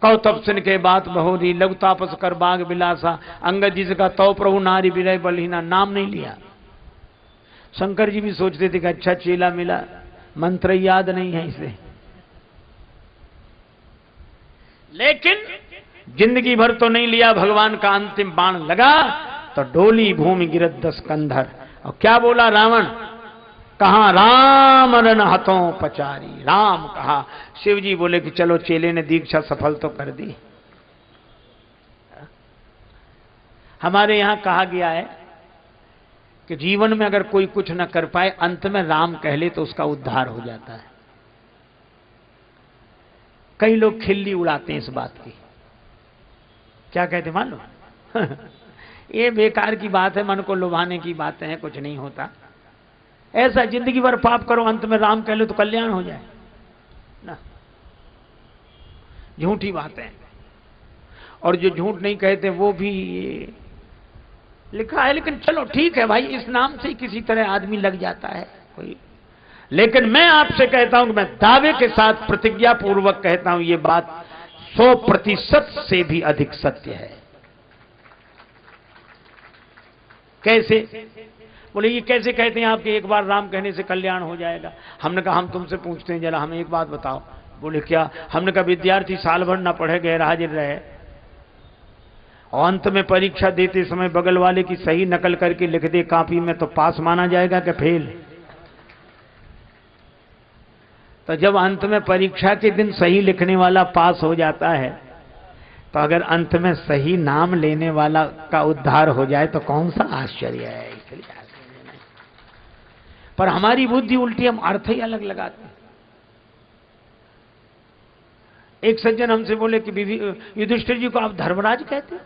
कौतब सिन के बात बहोरी, लघु तापस कर बाग बिलासा, अंगद जी से कहा तो प्रभु नारी विरय बलहीना, नाम नहीं लिया। शंकर जी भी सोचते थे कि अच्छा चेला मिला, मंत्र याद नहीं है इसे, लेकिन जिंदगी भर तो नहीं लिया। भगवान का अंतिम बाण लगा तो डोली भूमि गिरत 10 कंधर। और क्या बोला रावण, कहा राम रण हथों पचारी, राम कहा। शिव जी बोले कि चलो चेले ने दीक्षा सफल तो कर दी। हमारे यहां कहा गया है कि जीवन में अगर कोई कुछ न कर पाए, अंत में राम कह ले तो उसका उद्धार हो जाता है। कई लोग खिल्ली उड़ाते हैं इस बात की, क्या कहते मालूम ये बेकार की बात है, मन को लुभाने की बातें हैं, कुछ नहीं होता ऐसा। जिंदगी भर पाप करो, अंत में राम कह लो तो कल्याण हो जाए ना, झूठी बातें। और जो झूठ नहीं कहते वो भी लिखा है, लेकिन चलो ठीक है भाई, इस नाम से किसी तरह आदमी लग जाता है कोई। लेकिन मैं आपसे कहता हूं कि मैं दावे के साथ प्रतिज्ञा पूर्वक कहता हूं, ये बात 100% से भी अधिक सत्य है। कैसे? बोले ये कैसे कहते हैं आपके एक बार राम कहने से कल्याण हो जाएगा? हमने कहा हम तुमसे पूछते हैं, जरा हमें एक बात बताओ। बोले क्या? हमने कहा विद्यार्थी साल भर ना पढ़े, गैर हाजिर रहे, और अंत में परीक्षा देते समय बगल वाले की सही नकल करके लिख दे कॉपी में, तो पास माना जाएगा कि फेल? तो जब अंत में परीक्षा के दिन सही लिखने वाला पास हो जाता है, तो अगर अंत में सही नाम लेने वाला का उद्धार हो जाए तो कौन सा आश्चर्य है। इसलिए पर हमारी बुद्धि उल्टी, हम अर्थ ही अलग लगाते हैं। एक सज्जन हमसे बोले कि युधिष्ठिर जी को आप धर्मराज कहते?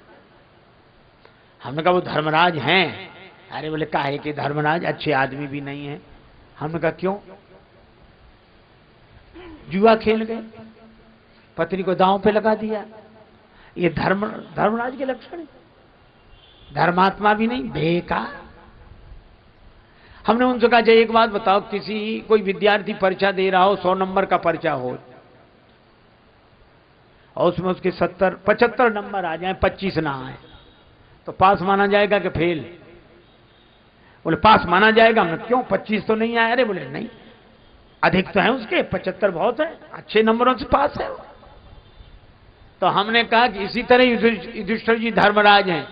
हमने कहा वो धर्मराज हैं। अरे बोले काहे के धर्मराज, अच्छे आदमी भी नहीं है। हमने कहा क्यों? जुआ खेल गए, पत्नी को दांव पे लगा दिया, ये धर्मराज के लक्षण है? धर्मात्मा भी नहीं, बेकार। हमने उनसे कहा एक बात बताओ, कोई विद्यार्थी परीक्षा दे रहा हो, 100 नंबर का पर्चा हो, और उसमें उसके 75 नंबर आ जाए, 25 ना आए, तो पास माना जाएगा कि फेल? बोले पास माना जाएगा। हमने क्यों, 25 तो नहीं आए? अरे बोले नहीं, अधिक तो है उसके, 75 बहुत है, अच्छे नंबरों से पास है वो। तो हमने कहा कि इसी तरह युधिष्ठिर जी धर्मराज हैं।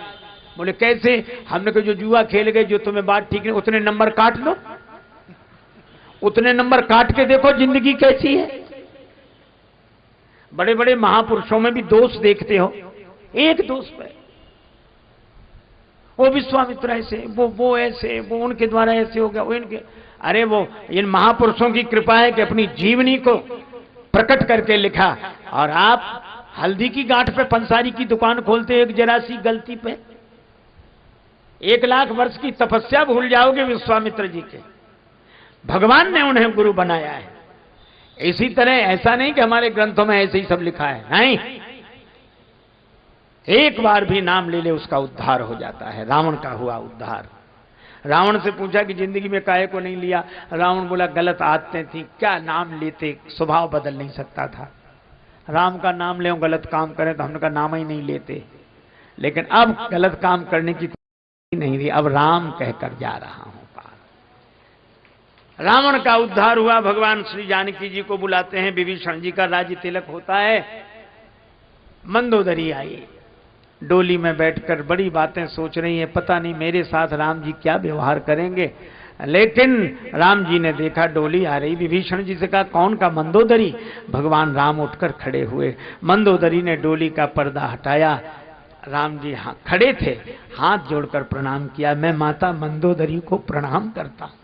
बोले कैसे? हमने कहा जो जुआ खेल गए, जो तुम्हें बात ठीक नहीं, उतने नंबर काट लो, उतने नंबर काट के देखो जिंदगी कैसी है। बड़े बड़े महापुरुषों में भी दोष देखते हो, एक दोष पे, वो विश्वामित्र ऐसे, वो ऐसे, वो उनके द्वारा ऐसे हो गया, वो इनके। अरे वो इन महापुरुषों की कृपा है कि अपनी जीवनी को प्रकट करके लिखा, और आप हल्दी की गांठ पे पंसारी की दुकान खोलते, एक जरा सी गलती पे 1 लाख वर्ष की तपस्या भूल जाओगे विश्वामित्र जी के। भगवान ने उन्हें गुरु बनाया है। इसी तरह ऐसा नहीं कि हमारे ग्रंथों में ऐसे ही सब लिखा है, नहीं, एक बार भी नाम ले ले उसका उद्धार हो जाता है। रावण का हुआ उद्धार। रावण से पूछा कि जिंदगी में काहे को नहीं लिया? रावण बोला गलत आदतें थी, क्या नाम लेते, स्वभाव बदल नहीं सकता था। राम का नाम ले गलत काम करें, तो हमने कहा नाम ही नहीं लेते। लेकिन अब गलत काम करने की नहीं थी, अब राम कहकर जा रहा हूं पार। रावण का उद्धार हुआ। भगवान श्री जानकी जी को बुलाते हैं, विभीषण जी का राज्य तिलक होता है। मंदोदरी आई, डोली में बैठकर बड़ी बातें सोच रही है, पता नहीं मेरे साथ राम जी क्या व्यवहार करेंगे। लेकिन राम जी ने देखा डोली आ रही, विभीषण जी से कहा कौन का? मंदोदरी। भगवान राम उठकर खड़े हुए, मंदोदरी ने डोली का पर्दा हटाया। राम जी खड़े थे, हाथ जोड़कर प्रणाम किया, मैं माता मंदोदरी को प्रणाम करता हूं।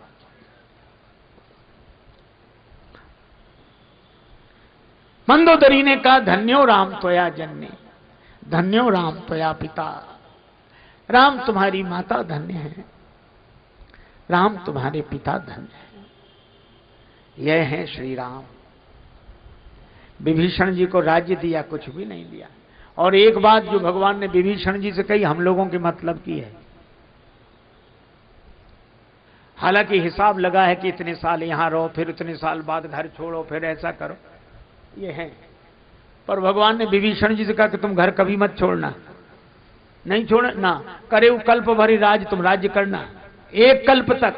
मंदोदरी ने कहा धन्यो राम त्वया जननी, धन्यो राम त्वया पिता। राम तुम्हारी माता धन्य है, राम तुम्हारे पिता धन्य है। यह है श्री राम। विभीषण जी को राज्य दिया, कुछ भी नहीं लिया। और एक बात जो भगवान ने विभीषण जी से कही, हम लोगों के मतलब की है। हालांकि हिसाब लगा है कि इतने साल यहां रहो, फिर इतने साल बाद घर छोड़ो, फिर ऐसा करो, ये है। पर भगवान ने विभीषण जी से कहा कि तुम घर कभी मत छोड़ना, नहीं छोड़ना, करे कल्प भरी राज, तुम राज्य करना 1 कल्प तक।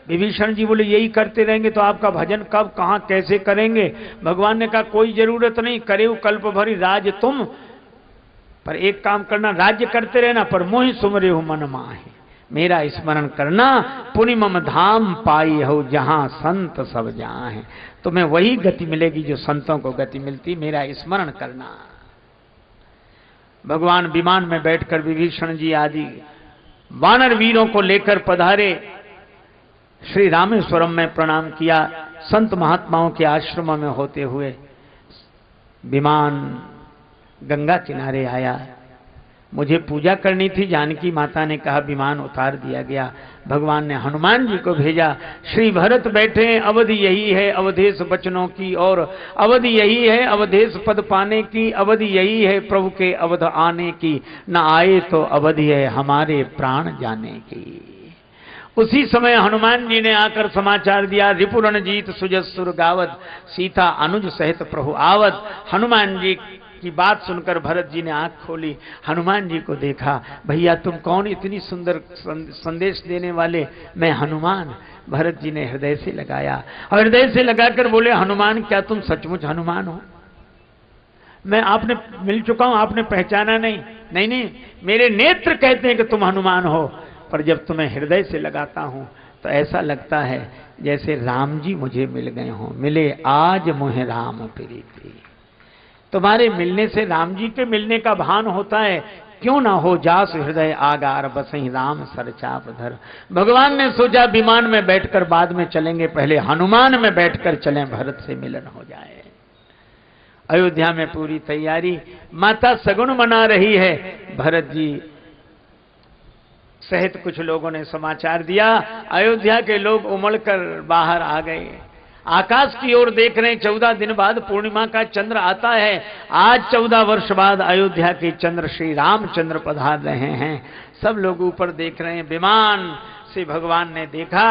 विभीषण जी बोले यही करते रहेंगे तो आपका भजन कब कहां कैसे करेंगे? भगवान ने कहा कोई जरूरत नहीं, करे कल्प भरी राज तुम, पर एक काम करना, राज्य करते रहना पर मोहि सुमरे हो मन माहे, मेरा स्मरण करना, पुनि मम धाम पाई हो जहां संत सब जहां है। तुम्हें वही गति मिलेगी जो संतों को गति मिलती, मेरा स्मरण करना। भगवान विमान में बैठकर विभीषण जी आदि वानर वीरों को लेकर पधारे, श्री रामेश्वरम में प्रणाम किया। संत महात्माओं के आश्रम में होते हुए विमान गंगा किनारे आया। मुझे पूजा करनी थी, जानकी माता ने कहा विमान उतार दिया गया। भगवान ने हनुमान जी को भेजा, श्री भरत बैठे, अवधि यही है अवधेश बचनों की, और अवधि यही है अवधेश पद पाने की, अवधि यही है प्रभु के अवध आने की, न आए तो अवधि है हमारे प्राण जाने की। उसी समय हनुमान जी ने आकर समाचार दिया, रिपुरण जीत सुजसुर गावत, सीता अनुज सहित प्रभु आवत। हनुमान जी की बात सुनकर भरत जी ने आंख खोली, हनुमान जी को देखा, भैया तुम कौन, इतनी सुंदर संदेश देने वाले? मैं हनुमान। भरत जी ने हृदय से लगाया और हृदय से लगाकर बोले, हनुमान क्या तुम सचमुच हनुमान हो? मैं आपने मिल चुका हूं, आपने पहचाना नहीं? नहीं नहीं, मेरे नेत्र कहते हैं कि तुम हनुमान हो, पर जब तुम्हें हृदय से लगाता हूं तो ऐसा लगता है जैसे राम जी मुझे मिल गए हों। मिले आज मोहे राम प्रीति, तुम्हारे मिलने से राम जी के मिलने का भान होता है। क्यों ना हो जास हृदय आगार बसई राम सरचाप धर। भगवान ने सोचा विमान में बैठकर बाद में चलेंगे, पहले हनुमान में बैठकर चलें, भरत से मिलन हो जाए। अयोध्या में पूरी तैयारी, माता सगुन मना रही है। भरत जी सहित कुछ लोगों ने समाचार दिया, अयोध्या के लोग उमड़कर बाहर आ गए। आकाश की ओर देख रहे हैं, 14 दिन बाद पूर्णिमा का चंद्र आता है। आज 14 वर्ष बाद अयोध्या के चंद्र श्री रामचंद्र पधार रहे हैं। सब लोग ऊपर देख रहे हैं। विमान से भगवान ने देखा,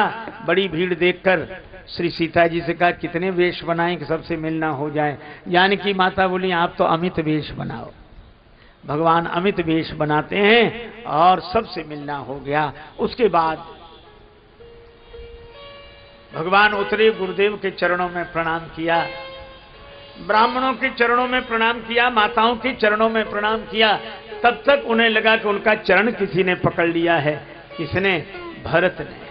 बड़ी भीड़ देखकर श्री सीता जी से कहा कितने वेश बनाएं कि सबसे मिलना हो जाए। जानकी माता बोली आप तो अमित वेश बनाओ। भगवान अमित वेश बनाते हैं और सबसे मिलना हो गया। उसके बाद भगवान उतरे, गुरुदेव के चरणों में प्रणाम किया, ब्राह्मणों के चरणों में प्रणाम किया, माताओं के चरणों में प्रणाम किया। तब तक उन्हें लगा कि उनका चरण किसी ने पकड़ लिया है। किसने? भरत ने।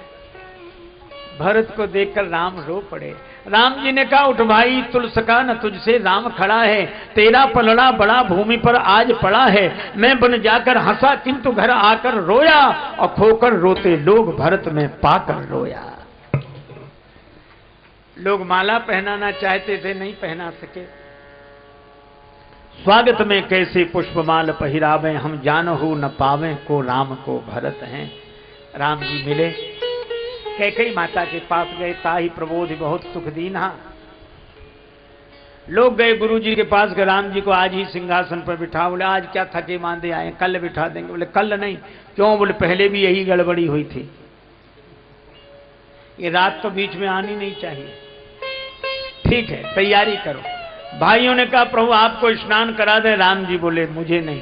भरत को देखकर राम रो पड़े। राम जी ने कहा उठ भाई, तुल सका न तुझसे राम खड़ा है, तेरा पलड़ा बड़ा भूमि पर आज पड़ा है। मैं बन जाकर हंसा किंतु घर आकर रोया, और खोकर रोते लोग भरत में पाकर रोया। लोग माला पहनाना चाहते थे, नहीं पहना सके। स्वागत में कैसे पुष्पमाल पहिरावे, हम जानहु न पावे को राम को भरत हैं। राम जी मिले, कैकेयी माता के पास गए, ताहि प्रबोधि बहुत सुख दीन्हा। लोग गए गुरु जी के पास, गए राम जी को आज ही सिंहासन पर बिठा। बोले आज क्या थके मांदे आए, कल बिठा देंगे। बोले कल नहीं। क्यों? बोले पहले भी यही गड़बड़ी हुई थी, ये रात तो बीच में आनी नहीं चाहिए। ठीक है, तैयारी करो। भाइयों ने कहा प्रभु आपको स्नान करा दे। राम जी बोले मुझे नहीं,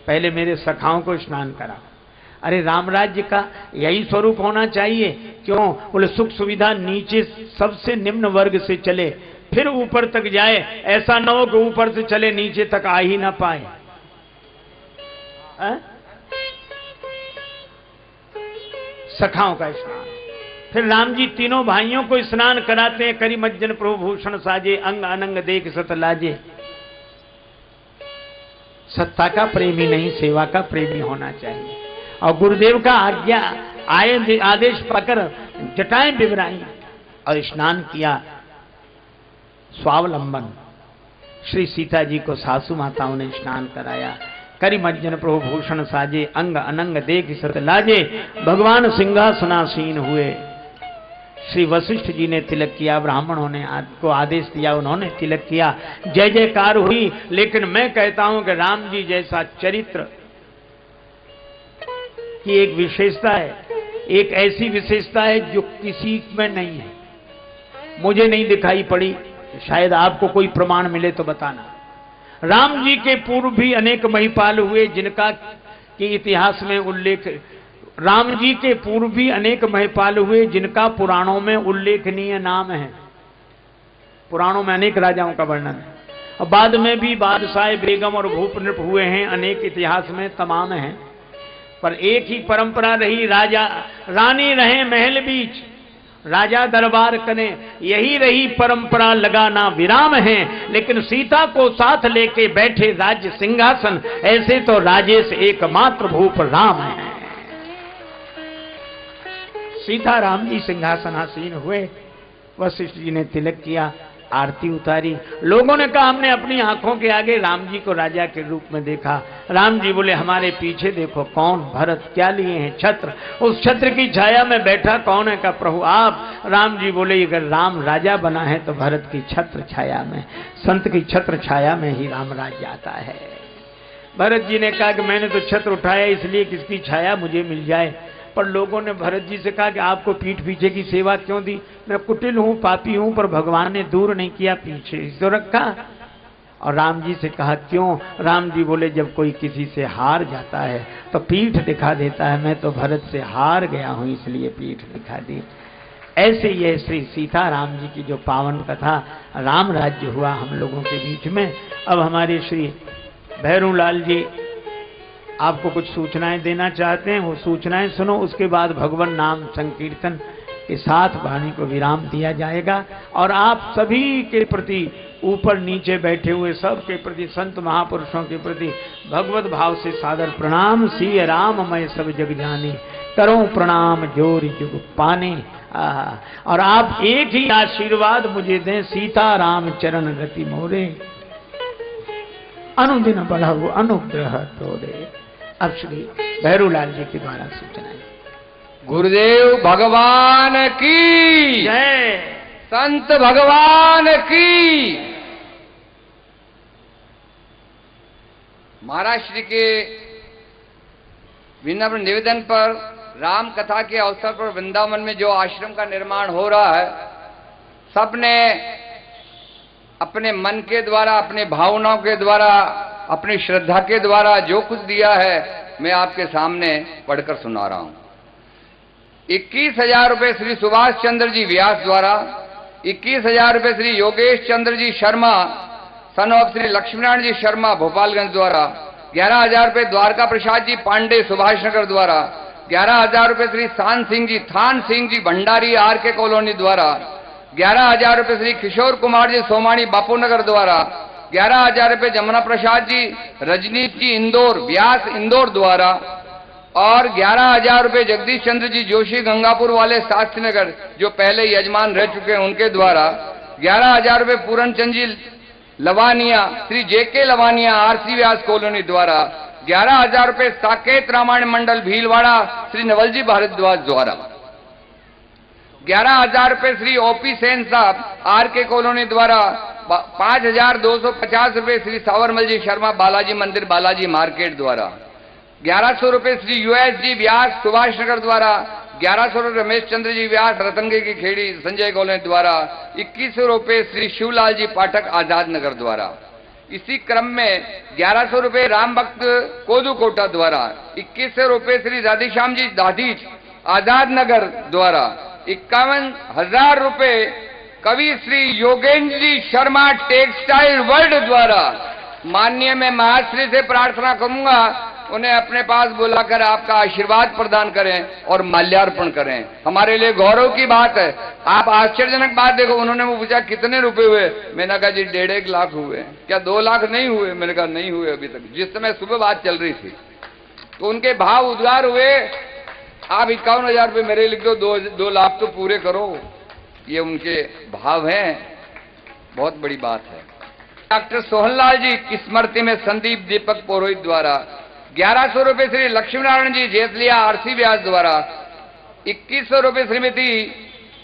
पहले मेरे सखाओं को स्नान कराओ। अरे राम राज्य का यही स्वरूप होना चाहिए। क्यों? बोले सुख सुविधा नीचे सबसे निम्न वर्ग से चले, फिर ऊपर तक जाए। ऐसा न हो कि ऊपर से चले नीचे तक आ ही ना पाए। सखाओं का स्नान। फिर राम जी तीनों भाइयों को स्नान कराते हैं। करी मज्जन प्रभु भूषण साजे, अंग अनंग देख सत लाजे। सत्ता का प्रेमी नहीं, सेवा का प्रेमी होना चाहिए। और गुरुदेव का आज्ञा आदेश पाकर जटाएं बिबराई और स्नान किया। स्वावलंबन श्री सीता जी को सासू माताओं ने स्नान कराया। करी मज्जन प्रभु भूषण साजे, अंग अनंग देख सत लाजे। भगवान सिंहासनासीन हुए। श्री वशिष्ठ जी ने तिलक किया, ब्राह्मणों ने को आदेश दिया, उन्होंने तिलक किया। जय जयकार हुई। लेकिन मैं कहता हूं कि राम जी जैसा चरित्र की एक विशेषता है, एक ऐसी विशेषता है जो किसी में नहीं है। मुझे नहीं दिखाई पड़ी, शायद आपको कोई प्रमाण मिले तो बताना। राम जी के पूर्व भी अनेक महिपाल हुए जिनका के इतिहास में उल्लेख, राम जी के पूर्व भी अनेक महिपाल हुए जिनका पुराणों में उल्लेखनीय नाम है। पुराणों में अनेक राजाओं का वर्णन है और बाद में भी बादशाह, बेगम और भूप नृप हुए हैं, अनेक इतिहास में तमाम हैं। पर एक ही परंपरा रही, राजा रानी रहे महल बीच, राजा दरबार करें, यही रही परंपरा, लगाना विराम है। लेकिन सीता को साथ लेके बैठे राज्य सिंहासन, ऐसे तो राजेश एकमात्र भूप राम है। सीता राम जी सिंहासनासीन हुए, वशिष्ठ जी ने तिलक किया, आरती उतारी। लोगों ने कहा हमने अपनी आंखों के आगे राम जी को राजा के रूप में देखा। राम जी बोले हमारे पीछे देखो कौन, भरत क्या लिए हैं, छत्र, उस छत्र की छाया में बैठा कौन है? का प्रभु आप। राम जी बोले अगर राम राजा बना है तो भरत की छत्र छाया में, संत की छत्र छाया में ही राम राज आता है। भरत जी ने कहा कि मैंने तो छत्र उठाया इसलिए किसकी छाया मुझे मिल जाए। पर लोगों ने भरत जी से कहा कि आपको पीठ पीछे की सेवा क्यों दी? मैं कुटिल हूं, पापी हूं, पर भगवान ने दूर नहीं किया, पीछे तो रखा। और राम जी से कहा क्यों? राम जी बोले जब कोई किसी से हार जाता है तो पीठ दिखा देता है, मैं तो भरत से हार गया हूं इसलिए पीठ दिखा दी। ऐसे ये श्री सीता राम जी की जो पावन कथा, राम राज्य हुआ हम लोगों के बीच में। अब हमारे श्री भैरूलाल जी आपको कुछ सूचनाएं देना चाहते हैं, वो सूचनाएं सुनो, उसके बाद भगवान नाम संकीर्तन के साथ वाणी को विराम दिया जाएगा। और आप सभी के प्रति, ऊपर नीचे बैठे हुए सब के प्रति, संत महापुरुषों के प्रति भगवत भाव से सादर प्रणाम। सिय राम मैं सब जग जानी, करो प्रणाम जोर जुग पाने। और आप एक ही आशीर्वाद मुझे दें, सीता राम चरण गति मोरे, अनुदिन बढ़ाओ अनुग्रह तोरे। अब श्री भैरूलाल जी के द्वारा सूचनाएं। गुरुदेव भगवान की जय, संत भगवान की। महाराज श्री के विनम्र निवेदन पर राम कथा के अवसर पर वृंदावन में जो आश्रम का निर्माण हो रहा है, सबने अपने मन के द्वारा, अपने भावनाओं के द्वारा, अपनी श्रद्धा के द्वारा जो कुछ दिया है मैं आपके सामने पढ़कर सुना रहा हूं। 21,000 रुपए श्री सुभाष चंद्र जी व्यास द्वारा, 21,000 रुपए श्री योगेश चंद्र जी शर्मा सन ऑफ श्री लक्ष्मीनारायण जी शर्मा भोपालगंज द्वारा, 11,000 रुपए द्वारका प्रसाद जी पांडे सुभाष नगर द्वारा, 11,000 रुपए श्री थान सिंह जी भंडारी आर के कॉलोनी द्वारा, 11,000 रुपए श्री किशोर कुमार जी सोमाणी बापू नगर द्वारा, 11,000 रुपए जमुना प्रसाद जी रजनीश जी इंदौर व्यास इंदौर द्वारा, और 11,000 रुपए जगदीश चंद्र जी जोशी गंगापुर वाले शास्त्री नगर जो पहले यजमान रह चुके हैं उनके द्वारा, 11,000 रुपए पूरन चंद जी लवानिया श्री जेके लवानिया आरसी व्यास कॉलोनी द्वारा, 11,000 रुपए साकेत रामायण मंडल भीलवाड़ा श्री नवलजी भारद्वाज द्वारा, 11,000 रुपए श्री ओपी सेन साहब आर के कॉलोनी द्वारा, 5,250 रुपए श्री सावरमल जी शर्मा बालाजी मंदिर बालाजी मार्केट द्वारा, 1100 रुपए श्री यूएस जी व्यास सुभाष नगर द्वारा, 1100 रुपए रमेश चंद्र जी व्यास रतनगे की खेड़ी संजय कॉलोनी द्वारा, 2100 रुपए श्री शिवलाल जी पाठक आजाद नगर द्वारा। इसी क्रम में 1100 रुपए राम भक्त कोदू कोटा द्वारा, 2100 रुपए श्री राधेश्याम जी दाधीच आजाद नगर द्वारा, 51,000 रुपए कवि श्री योगेंद्र जी शर्मा टेक्सटाइल वर्ल्ड द्वारा। माननीय मैं महाश्री से प्रार्थना करूंगा उन्हें अपने पास बुलाकर आपका आशीर्वाद प्रदान करें और माल्यार्पण करें, हमारे लिए गौरव की बात है। आप आश्चर्यजनक बात देखो, उन्होंने मुझे पूछा कितने रुपए हुए, मैंने कहा जी 1.5 लाख हुए। क्या 2 लाख नहीं हुए? मैंने कहा नहीं हुए अभी तक। जिस समय सुबह बात चल रही थी तो उनके भाव उद्गार हुए, आप 51,000 रुपये मेरे लिख दो, 2 लाख तो पूरे करो, ये उनके भाव हैं, बहुत बड़ी बात है। डॉक्टर सोहनलाल जी की स्मृति में संदीप दीपक पुरोहित द्वारा, 1100 रुपए श्री लक्ष्मीनारायण जी जेतलिया आरसी व्यास द्वारा, 2100 रुपए श्रीमती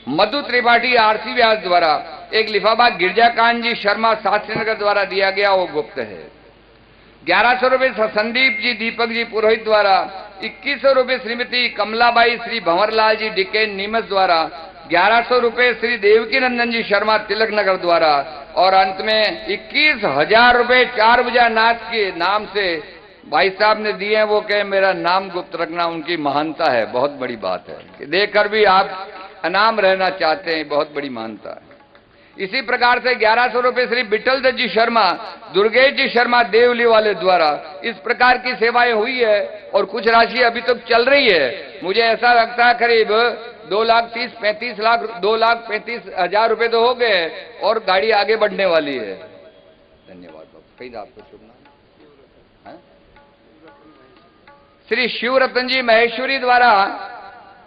मधु त्रिपाठी आरसी व्यास द्वारा, एक लिफाफा गिरजाकांत जी शर्मा शास्त्री नगर द्वारा दिया गया, वो गुप्त है। 1100 रुपए संदीप जी दीपक जी पुरोहित द्वारा, 2100 रुपए श्रीमती कमलाबाई श्री भंवरलाल जी डिकेन नीमच द्वारा, 1100 रुपए श्री देवकी नंदन जी शर्मा तिलक नगर द्वारा, और अंत में 21,000 रुपए 4 नाथ के नाम से भाई साहब ने दिए हैं। वो कहे मेरा नाम गुप्त रखना उनकी महानता है, बहुत बड़ी बात है कि देखकर भी आप अनाम रहना चाहते हैं, बहुत बड़ी महानता है। इसी प्रकार से 1100 रुपए श्री विठल दत्त जी शर्मा दुर्गेश जी शर्मा देवली वाले द्वारा इस प्रकार की सेवाएं हुई है, और कुछ राशि अभी तक चल रही है। मुझे ऐसा लगता है करीब 2,35,000 रुपए तो हो गए, और गाड़ी आगे बढ़ने वाली है। धन्यवाद बाबू। कहीं आपको शुभ नाम श्री शिवरतन जी महेश्वरी द्वारा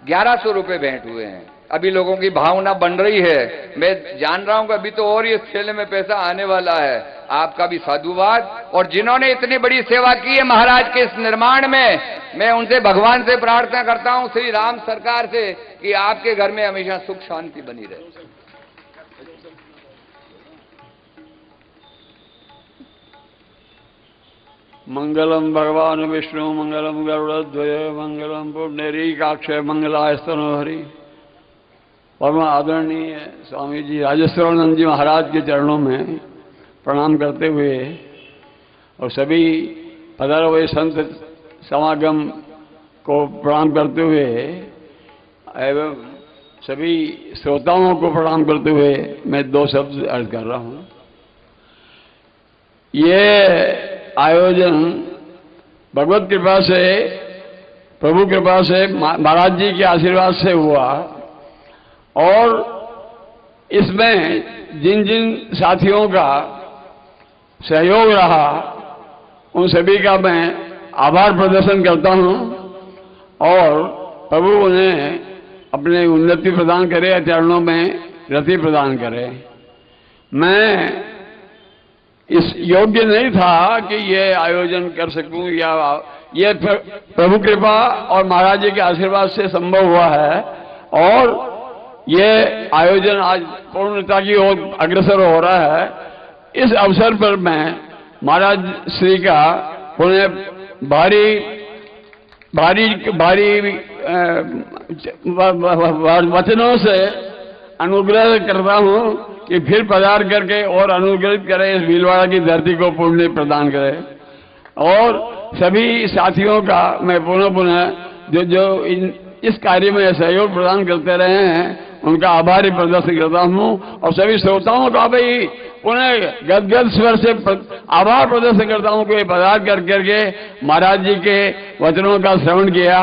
1100 रुपए भेंट हुए हैं। अभी लोगों की भावना बन रही है, मैं जान रहा हूं कि अभी तो और ये थैले में पैसा आने वाला है। आपका भी साधुवाद, और जिन्होंने इतनी बड़ी सेवा की है महाराज के इस निर्माण में, मैं उनसे भगवान से प्रार्थना करता हूं, श्री राम सरकार से, कि आपके घर में हमेशा सुख शांति बनी रहे। मंगलम भगवान विष्णु मंगलम गरुड़ध्वज मंगलम पुण्डरीकाक्ष मंगलाय स्तनोहरि। परम आदरणीय स्वामी जी राजेश्वरानंद जी महाराज के चरणों में प्रणाम करते हुए, और सभी पधारे हुए संत समागम को प्रणाम करते हुए, एवं सभी श्रोताओं को प्रणाम करते हुए मैं 2 शब्द अर्ज कर रहा हूं। ये आयोजन भगवत कृपा से, प्रभु कृपा से, महाराज जी के आशीर्वाद से हुआ, और इसमें जिन जिन साथियों का सहयोग रहा उन सभी का मैं आभार प्रदर्शन करता हूं, और प्रभु उन्हें अपने उन्नति प्रदान करे, चरणों में रति प्रदान करे। मैं इस योग्य नहीं था कि ये आयोजन कर सकूं, या ये प्रभु कृपा और महाराज जी के आशीर्वाद से संभव हुआ है, और ये आयोजन आज पूर्णता की ओर अग्रसर हो रहा है। इस अवसर पर मैं महाराज श्री का पुनः भारी वचनों से अनुग्रह करता हूं कि फिर पधार करके और अनुग्रहित करें, इस भीलवाड़ा की धरती को पुण्य प्रदान करें। और सभी साथियों का मैं पुनः जो इस कार्य में सहयोग प्रदान करते रहे हैं उनका आभारी प्रदर्शन करता हूं, और सभी श्रोताओं का भी पुनः गदगद स्वर से आभार प्रदर्शन करता हूं कि पधार करके महाराज जी के वचनों का श्रवण किया।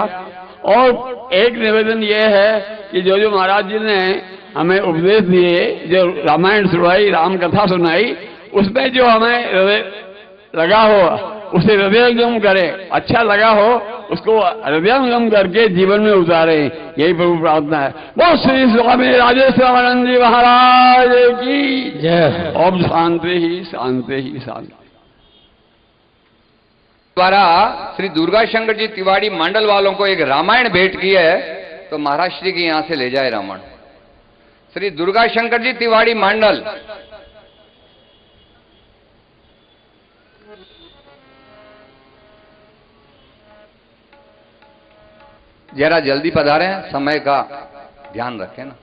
और एक निवेदन यह है कि जो महाराज जी ने हमें उपदेश दिए, जो रामायण सुनाई, राम कथा सुनाई, उसमें जो हमें लगा हो उसे हृदयंगम करे, अच्छा लगा हो उसको हृदयंगम करके जीवन में उतारे, यही प्रभु प्रार्थना है। बहुत श्री स्वामी राजेश्वरानंद जी महाराज की जय। ओम शांति ही शांति ही शांति। द्वारा श्री दुर्गा शंकर जी तिवाड़ी मंडल वालों को एक रामायण भेंट की है, तो महाराज श्री की यहां से ले जाए रामायण। श्री दुर्गा शंकर जी तिवाड़ी मंडल। जरा जल्दी पधारें, समय का ध्यान रखें ना।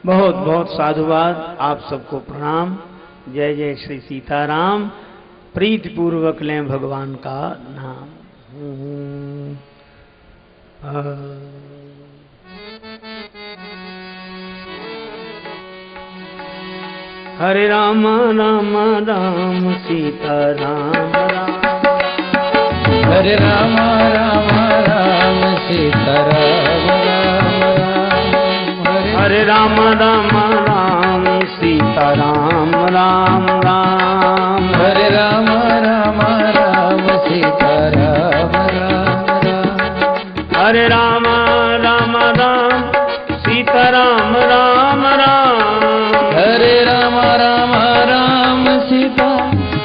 बहुत बहुत साधुवाद, आप सबको प्रणाम। जय जय श्री सीताराम। प्रीति पूर्वक लें भगवान का नाम। हरे राम राम राम सीता राम राम। हरे राम राम राम सीता राम राम राम। हरे राम राम राम सीता राम राम राम। हरे राम राम राम सीता राम राम राम। सीता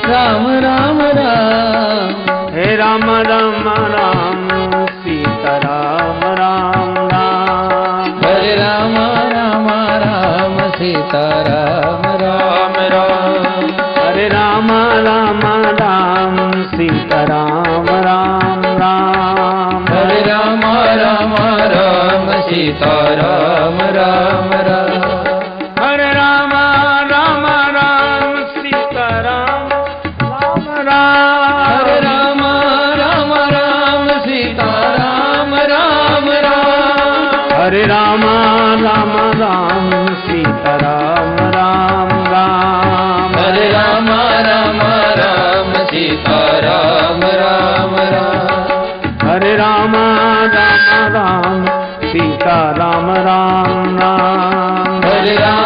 राम राम राम। हे राम राम राम सीता राम राम राम। हरे राम राम राम सीता राम राम राम। हरे राम राम राम सीता राम राम राम। हरे राम राम राम सीता राम राम राम। हरे राम राम राम सीता राम राम राम। हरे राम राम राम सीता राम राम राम। हरे राम राम राम सीता राम राम राम। हरे राम राम राम सीता राम राम राम। हरे राम राम राम सीता राम राम राम। हरे राम